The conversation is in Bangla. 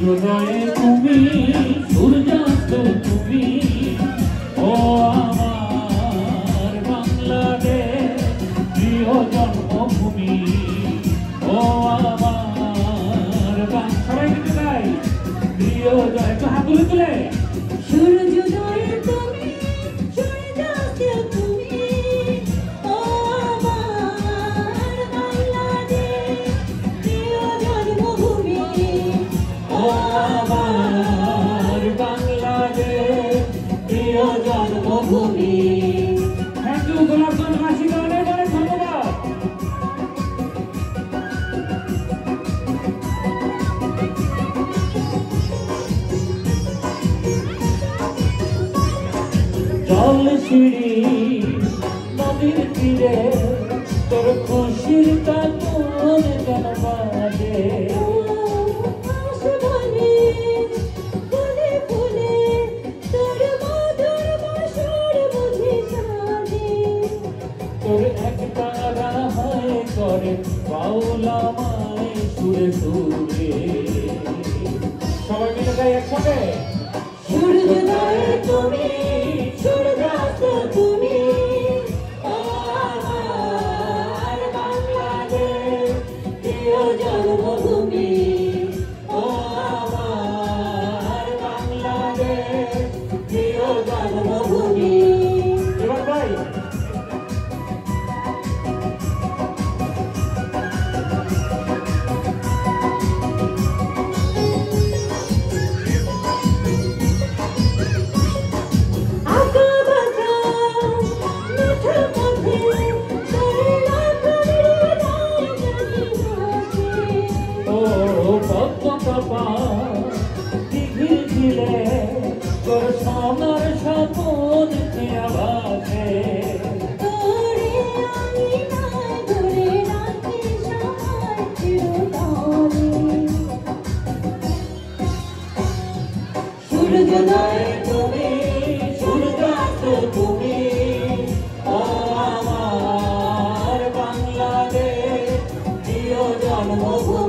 সূর্যোদয়ে তুমি সূর্যাস্ত তুমি ও আমার বাংলাদেশ প্রিয় জন্মভূমি ও আমার সবাই কিন্তু গাই প্রিয় একটু হাত তুলে তুলে সূর্যোদয়ে তুমি সূর্যাস্ত তুমি ও আমার বাংলাদেশ প্রিয় জন্মভূমি ও আমার বাংলাদেশ প্রিয় জন্মভূমি। থ্যাংক ইউ গোলাপগঞ্জবাসী, অনেক অনেক ধন্যবাদ। জল সিঁড়ি নদীর তীরে তোর খুশির কাতর যেন বাজে তোর এক তারা হয় করে বাউলা মায় সুরে সুরে সবাই মিলে গাই একসাথে সূর্যোদয়ে তুমি সূর্যাস্ত তুমি ও আমার বাংলাদেশ প্রিয় জন্মভূমি ও আমার বাংলাদেশ প্রিয় জন্মভূমি। এবার ভাই দিঘির ঝিলে তোর সোনার স্বপন খেয়াবাসে সূর্যোদয়ে তুমি সূর্যাস্ত তুমি ও আমার বাংলাদেশ প্রিয় জন্মভূমি